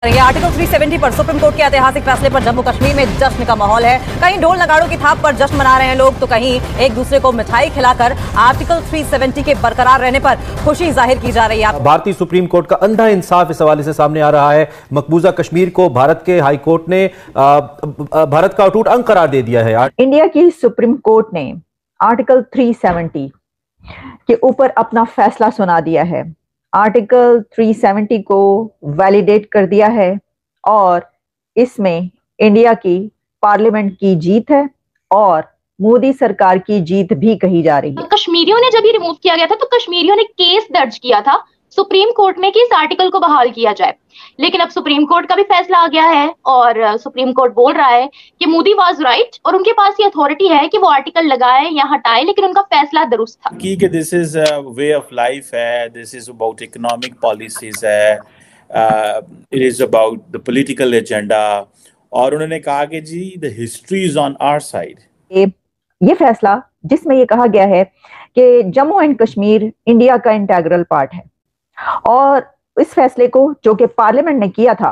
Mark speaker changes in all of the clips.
Speaker 1: ये आर्टिकल 370 पर supreme court के ऐतिहासिक फैसले पर जम्मू कश्मीर में जश्न का माहौल है। कहीं ढोल नगाड़ों की थाप पर जश्न मना रहे हैं लोग, तो कहीं एक दूसरे को मिठाई खिलाकर आर्टिकल 370 के बरकरार रहने पर खुशी जाहिर की जा रही है।
Speaker 2: भारतीय सुप्रीम कोर्ट का अंधा इंसाफ इस हवाले से सामने आ रहा है। मकबूजा कश्मीर को भारत के हाई कोर्ट ने भारत का अटूट अंग करार दे दिया है।
Speaker 3: इंडिया की सुप्रीम कोर्ट ने आर्टिकल 370 के ऊपर अपना फैसला सुना दिया है। आर्टिकल 370 को वैलिडेट कर दिया है और इसमें इंडिया की पार्लियामेंट की जीत है और मोदी सरकार की जीत भी कही जा रही है।
Speaker 4: कश्मीरियों ने जब ये रिमूव किया गया था तो कश्मीरियों ने केस दर्ज किया था सुप्रीम कोर्ट में कि इस आर्टिकल को बहाल किया जाए, लेकिन अब सुप्रीम कोर्ट का भी फैसला आ गया है और सुप्रीम कोर्ट बोल रहा है कि मोदी वाज राइट और उनके पास ये अथॉरिटी है कि वो आर्टिकल लगाए या हटाए, लेकिन उनका फैसला दुरुस्त था।
Speaker 5: कि this is way of life है, this is about economic policies है, it is about the political agenda, और उन्होंने कहा कि जी the history is on our side.
Speaker 3: ये फैसला जिसमें ये कहा गया है कि जम्मू एंड कश्मीर इंडिया का इंटीग्रल पार्ट है और इस फैसले को जो कि पार्लियामेंट ने किया था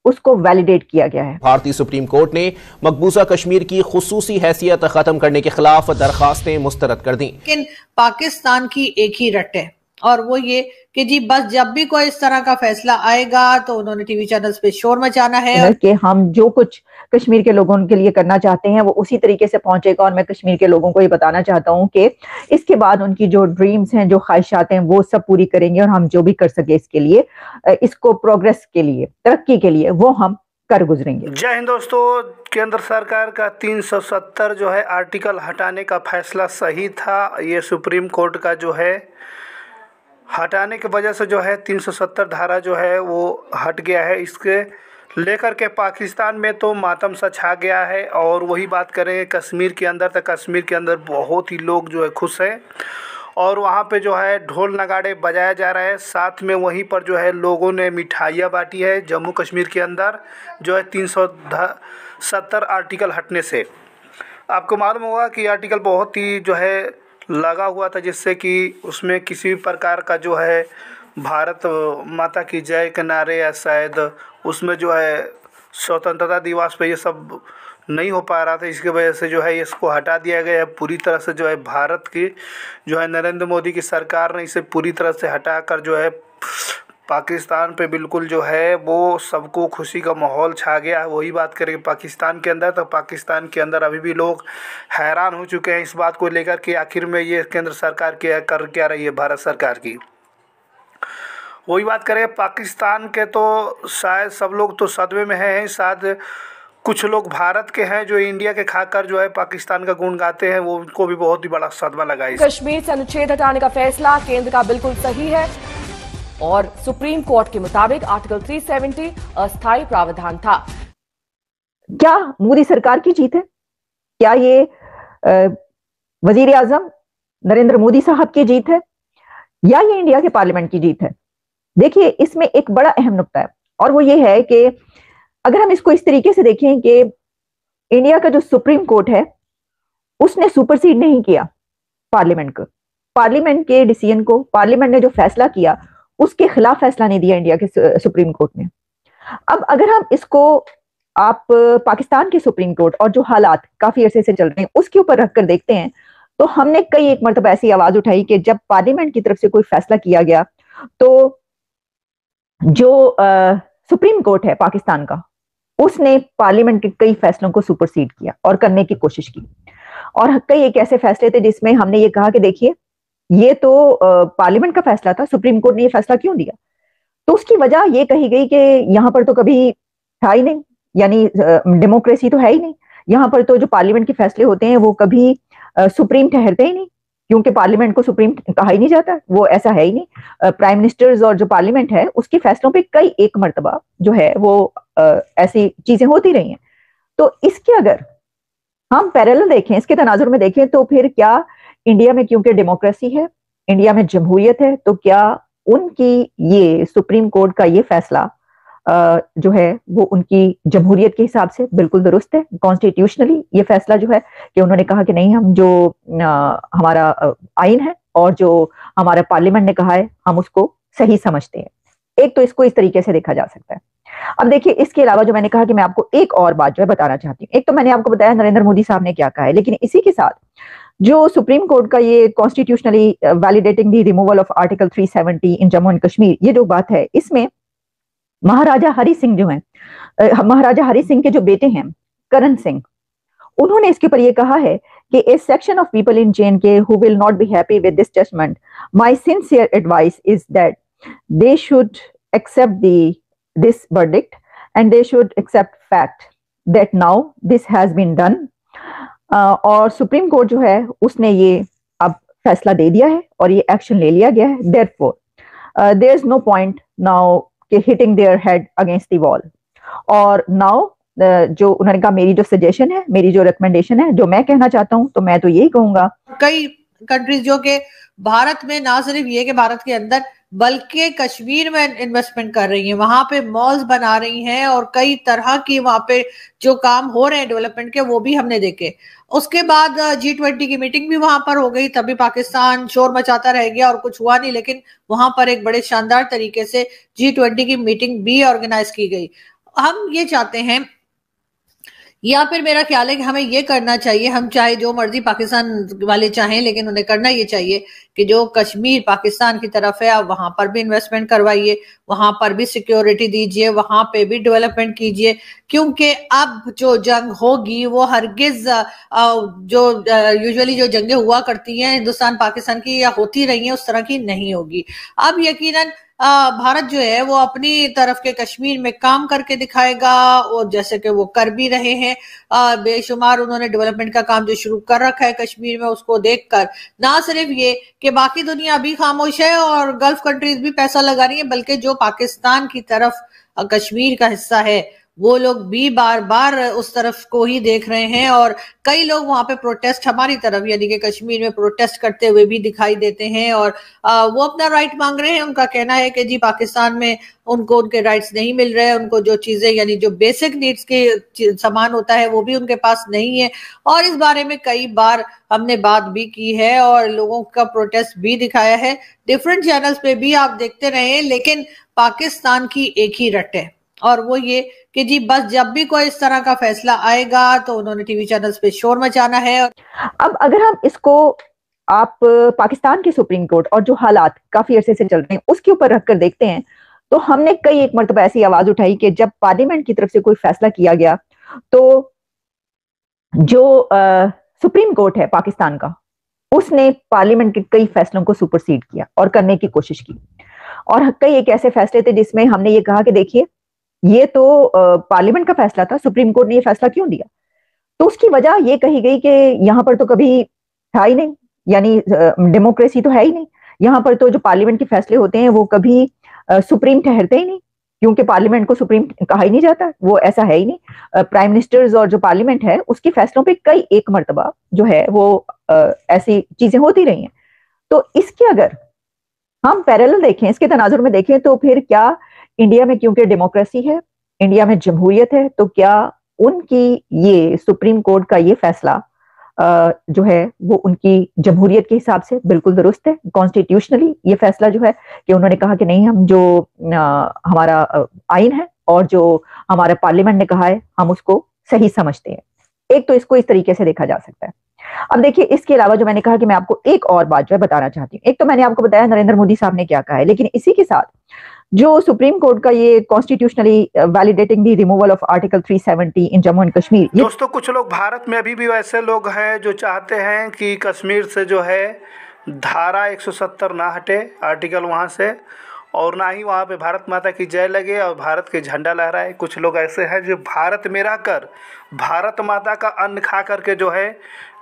Speaker 3: उसको वैलिडेट किया गया है।
Speaker 6: भारतीय सुप्रीम कोर्ट ने मकबूजा कश्मीर की खुसूसी हैसियत खत्म करने के खिलाफ दरखास्तें मुस्तरद कर दी।
Speaker 7: लेकिन पाकिस्तान की एक ही रट है और वो ये कि जी बस जब भी कोई इस तरह का फैसला आएगा तो उन्होंने टीवी चैनल्स पे शोर मचाना है
Speaker 3: कि हम जो कुछ कश्मीर के लोगों के लिए करना चाहते हैं वो उसी तरीके से पहुंचेगा। और मैं कश्मीर के लोगों को ये बताना चाहता हूं कि इसके बाद उनकी जो ड्रीम्स हैं, जो ख्वाहिशात हैं, वो सब पूरी करेंगे और हम जो भी कर सके इसके लिए, इसको प्रोग्रेस के लिए, तरक्की के लिए, वो हम कर गुजरेंगे।
Speaker 8: जय हिंद दोस्तों, केंद्र सरकार का 370 जो है आर्टिकल हटाने का फैसला सही था। ये सुप्रीम कोर्ट का जो है हटाने की वजह से जो है 370 धारा जो है वो हट गया है। इसके लेकर के पाकिस्तान में तो मातम सा छा गया है। और वही बात करें कश्मीर के अंदर, तो कश्मीर के अंदर बहुत ही लोग जो है खुश हैं और वहाँ पे जो है ढोल नगाड़े बजाया जा रहा है। साथ में वहीं पर जो है लोगों ने मिठाइयाँ बांटी है। जम्मू कश्मीर के अंदर जो है 370 आर्टिकल हटने से आपको मालूम होगा कि आर्टिकल बहुत ही जो है लगा हुआ था, जिससे कि उसमें किसी भी प्रकार का जो है भारत माता की जय के नारे या शायद उसमें जो है स्वतंत्रता दिवस पे ये सब नहीं हो पा रहा था। इसकी वजह से जो है इसको हटा दिया गया है पूरी तरह से। जो है भारत की जो है नरेंद्र मोदी की सरकार ने इसे पूरी तरह से हटाकर जो है पाकिस्तान पे बिल्कुल जो है वो सबको खुशी का माहौल छा गया है। वही बात करें पाकिस्तान के अंदर, तो पाकिस्तान के अंदर अभी भी लोग हैरान हो चुके हैं इस बात को लेकर कि आखिर में ये केंद्र सरकार क्या रही है भारत सरकार की। वही बात करें पाकिस्तान के, तो शायद सब लोग तो सदमे में हैं। शायद कुछ लोग भारत के हैं जो इंडिया के खाकर जो है पाकिस्तान का गुण गाते हैं, वो उनको भी बहुत ही बड़ा सदमा लगा।
Speaker 9: कश्मीर से अनुच्छेद हटाने का फैसला केंद्र का बिल्कुल सही है और सुप्रीम कोर्ट के मुताबिक आर्टिकल 370 अस्थायी प्रावधान था।
Speaker 3: क्या मोदी सरकार की जीत है? क्या ये वजीर आजम नरेंद्र मोदी साहब की जीत है या ये इंडिया के पार्लियामेंट की जीत है? देखिए, इसमें एक बड़ा अहम नुक्ता है और वो ये है कि अगर हम इसको इस तरीके से देखें कि इंडिया का जो सुप्रीम कोर्ट है उसने सुपरसीड नहीं किया पार्लियामेंट को, पार्लियामेंट के डिसीजन को, पार्लियामेंट ने जो फैसला किया उसके खिलाफ फैसला नहीं दिया इंडिया के सुप्रीम कोर्ट ने। अब अगर हम इसको आप पाकिस्तान के सुप्रीम कोर्ट और जो हालात काफी अरसे से चल रहे हैं उसके ऊपर रखकर देखते हैं, तो हमने कई एक मरतबा ऐसी आवाज उठाई कि जब पार्लियामेंट की तरफ से कोई फैसला किया गया तो जो सुप्रीम कोर्ट है पाकिस्तान का, उसने पार्लियामेंट के कई फैसलों को सुपरसीड किया और करने की कोशिश की। और कई एक ऐसे फैसले थे जिसमें हमने ये कहा कि देखिए ये तो पार्लियामेंट का फैसला था, सुप्रीम कोर्ट ने ये फैसला क्यों दिया? तो उसकी वजह ये कही गई कि यहाँ पर तो कभी था ही नहीं, यानी डेमोक्रेसी तो है ही नहीं। यहाँ पर तो जो पार्लियामेंट के फैसले होते हैं वो कभी सुप्रीम ठहरते ही नहीं, क्योंकि पार्लियामेंट को सुप्रीम कहा ही नहीं जाता, वो ऐसा है ही नहीं। प्राइम मिनिस्टर्स और जो पार्लियामेंट है उसके फैसलों पे कई एक मर्तबा जो है वो ऐसी चीजें होती रही हैं। तो इसके अगर हम पैरेलल देखें, इसके तनाजुर में देखें, तो फिर क्या इंडिया में क्योंकि डेमोक्रेसी है, इंडिया में जमहूरियत है, तो क्या उनकी ये सुप्रीम कोर्ट का ये फैसला जो है वो उनकी जमहूरियत के हिसाब से बिल्कुल दुरुस्त है? कॉन्स्टिट्यूशनली ये फैसला जो है कि उन्होंने कहा कि नहीं, हम जो हमारा आइन है और जो हमारा पार्लियामेंट ने कहा है हम उसको सही समझते हैं। एक तो इसको इस तरीके से देखा जा सकता है। अब देखिए, इसके अलावा जो मैंने कहा कि मैं आपको एक और बात जो है बताना चाहती हूँ। एक तो मैंने आपको बताया नरेंद्र मोदी साहब ने क्या कहा है, लेकिन इसी के साथ जो सुप्रीम कोर्ट का ये constitutionally validating the removal of article 370 in Jammu and Kashmir, ये जो बात है, इसमें महाराजा हरि सिंह जो हैं, महाराजा हरि सिंह के जो बेटे हैं करण सिंह, उन्होंने इसके ऊपर ये कहा है कि a section of people in JNK who will not be happy with this judgement, my sincere advice is that they should accept this verdict and they should accept fact that now this has been done। और supreme court जो है उसने ये अब फैसला दे दिया है और ये एक्शन ले लिया गया है। therefore there is no point now कि hitting their head against the wall। और now जो उन्होंने कहा, मेरी जो सजेशन है, मेरी जो रिकमेंडेशन है, जो मैं कहना चाहता हूं, तो मैं तो यही कहूंगा,
Speaker 7: कई कंट्रीज जो कि भारत में ना सिर्फ ये कि भारत के अंदर बल्कि कश्मीर में इन्वेस्टमेंट कर रही हैं, वहां पे मॉल्स बना रही हैं और कई तरह की वहां पे जो काम हो रहे हैं डेवलपमेंट के, वो भी हमने देखे। उसके बाद G20 की मीटिंग भी वहां पर हो गई, तभी पाकिस्तान शोर मचाता रह गया और कुछ हुआ नहीं, लेकिन वहां पर एक बड़े शानदार तरीके से G20 की मीटिंग भी ऑर्गेनाइज की गई। हम ये चाहते हैं, या फिर मेरा ख्याल है कि हमें ये करना चाहिए, हम चाहे जो मर्जी पाकिस्तान वाले चाहें, लेकिन उन्हें करना ये चाहिए कि जो कश्मीर पाकिस्तान की तरफ है, आप वहां पर भी इन्वेस्टमेंट करवाइए, वहां पर भी सिक्योरिटी दीजिए, वहां पे भी डेवलपमेंट कीजिए, क्योंकि अब जो जंग होगी वो हरगिज जो यूजुअली जो जंगें हुआ करती हैं हिंदुस्तान पाकिस्तान की या होती रही हैं उस तरह की नहीं होगी। अब यकीनन भारत जो है वो अपनी तरफ के कश्मीर में काम करके दिखाएगा, और जैसे कि वो कर भी रहे हैं, बेशुमार उन्होंने डेवलपमेंट का काम जो शुरू कर रखा है कश्मीर में, उसको देखकर ना सिर्फ ये कि बाकी दुनिया भी खामोश है और गल्फ कंट्रीज भी पैसा लगा रही है, बल्कि जो पाकिस्तान की तरफ कश्मीर का हिस्सा है वो लोग भी बार बार उस तरफ को ही देख रहे हैं, और कई लोग वहां पे प्रोटेस्ट हमारी तरफ यानी कि कश्मीर में प्रोटेस्ट करते हुए भी दिखाई देते हैं, और वो अपना राइट मांग रहे हैं। उनका कहना है कि जी पाकिस्तान में उनको उनके राइट्स नहीं मिल रहे हैं, उनको जो चीजें यानी जो बेसिक नीड्स के सामान होता है वो भी उनके पास नहीं है, और इस बारे में कई बार हमने बात भी की है और लोगों का प्रोटेस्ट भी दिखाया है, डिफरेंट चैनल्स पे भी आप देखते रहे। लेकिन पाकिस्तान की एक ही रट है, और वो ये कि जी बस जब भी कोई इस तरह का फैसला आएगा तो उन्होंने टीवी चैनल्स पे शोर मचाना है।
Speaker 3: अब अगर हम इसको आप पाकिस्तान के सुप्रीम कोर्ट और जो हालात काफी अरसे से चल रहे हैं उसके ऊपर रखकर देखते हैं, तो हमने कई एक मरतबा ऐसी आवाज उठाई कि जब पार्लियामेंट की तरफ से कोई फैसला किया गया तो जो सुप्रीम कोर्ट है पाकिस्तान का, उसने पार्लियामेंट के कई फैसलों को सुपरसीड किया और करने की कोशिश की, और कई एक ऐसे फैसले थे जिसमें हमने ये कहा कि देखिए ये तो पार्लियामेंट का फैसला था, सुप्रीम कोर्ट ने ये फैसला क्यों दिया? तो उसकी वजह ये कही गई कि यहाँ पर तो कभी था ही नहीं, यानी डेमोक्रेसी तो है ही नहीं, यहाँ पर तो जो पार्लियामेंट के फैसले होते हैं वो कभी सुप्रीम ठहरते ही नहीं, क्योंकि पार्लियामेंट को सुप्रीम कहा ही नहीं जाता, वो ऐसा है ही नहीं। प्राइम मिनिस्टर्स और जो पार्लियामेंट है उसके फैसलों पे कई एक मरतबा जो है वो ऐसी चीजें होती रही हैं। तो इसके अगर हम पैरेलल देखें, इसके तनाजुर में देखें, तो फिर क्या इंडिया में क्योंकि डेमोक्रेसी है, इंडिया में जमहूरियत है, तो क्या उनकी ये सुप्रीम कोर्ट का ये फैसला जो है वो उनकी जमहूरियत के हिसाब से बिल्कुल दुरुस्त है? कॉन्स्टिट्यूशनली ये फैसला जो है कि उन्होंने कहा कि नहीं, हम जो हमारा आइन है और जो हमारा पार्लियामेंट ने कहा है हम उसको सही समझते हैं। एक तो इसको इस तरीके से देखा जा सकता है। अब देखिए, इसके अलावा जो मैंने कहा कि मैं आपको एक और बात जो है बताना चाहती हूँ। एक तो मैंने आपको बताया नरेंद्र मोदी साहब ने क्या कहा है, लेकिन इसी के साथ जो सुप्रीम कोर्ट का ये constitutionally validating the removal of article 370 in Jammu and Kashmir.
Speaker 8: दोस्तों, कुछ लोग भारत में अभी भी वैसे लोग हैं जो चाहते हैं कि कश्मीर से जो है धारा 170 ना हटे, आर्टिकल वहाँ से, और ना ही वहाँ पे भारत माता की जय लगे और भारत के झंडा लहराए। कुछ लोग ऐसे हैं जो भारत में रहकर भारत माता का अन्न खा करके जो है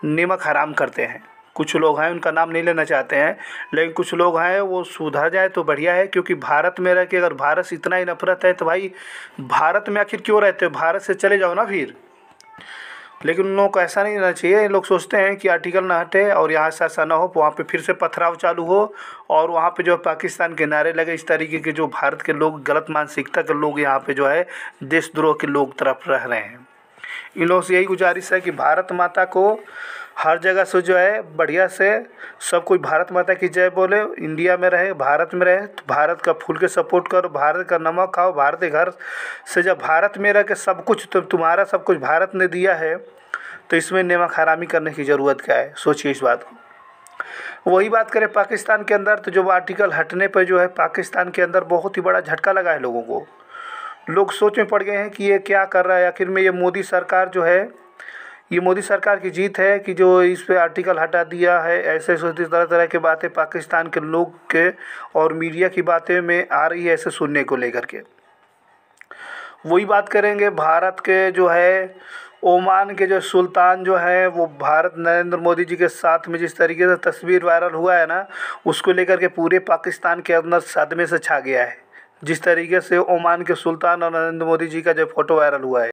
Speaker 8: नमक हराम करते हैं। कुछ लोग हैं, उनका नाम नहीं लेना चाहते हैं, लेकिन कुछ लोग हैं वो सुधर जाए तो बढ़िया है, क्योंकि भारत में रह के अगर भारत से इतना ही नफरत है तो भाई भारत में आखिर क्यों रहते हो? भारत से चले जाओ ना फिर। लेकिन उन लोगों को ऐसा नहीं रहना चाहिए। लोग सोचते हैं कि आर्टिकल ना हटे और यहाँ से ऐसा ना हो, वहाँ पे फिर से पथराव चालू हो और वहाँ पे जो पाकिस्तान के नारे लगे। इस तरीके के जो भारत के लोग, गलत मानसिकता के लोग यहाँ पे जो है देशद्रोह के लोग तरफ रह रहे हैं। इन लोगों से यही गुजारिश है कि भारत माता को हर जगह से जो है बढ़िया से सब कोई भारत माता की जय बोले, इंडिया में रहे, भारत में रहे, तो भारत का फूल के सपोर्ट करो, भारत का नमक खाओ, भारत के घर से जब भारत में रह के सब कुछ तो तुम्हारा सब कुछ भारत ने दिया है, तो इसमें नमक हरामी करने की ज़रूरत क्या है? सोचिए इस बात को। वही बात करें पाकिस्तान के अंदर, तो जो आर्टिकल हटने पर जो है पाकिस्तान के अंदर बहुत ही बड़ा झटका लगा है लोगों को। लोग सोच में पड़ गए हैं कि ये क्या कर रहा है आखिर में। ये मोदी सरकार जो है, ये मोदी सरकार की जीत है कि जो इस पे आर्टिकल हटा दिया है। ऐसे सोचते तरह तरह की बातें पाकिस्तान के लोग के और मीडिया की बातें में आ रही है ऐसे सुनने को लेकर के। वही बात करेंगे भारत के जो है ओमान के जो सुल्तान जो है वो भारत नरेंद्र मोदी जी के साथ में जिस तरीके से तस्वीर वायरल हुआ है ना, उसको लेकर के पूरे पाकिस्तान के अंदर सदमे से छा गया है। जिस तरीके से ओमान के सुल्तान और नरेंद्र मोदी जी का जो फोटो वायरल हुआ है।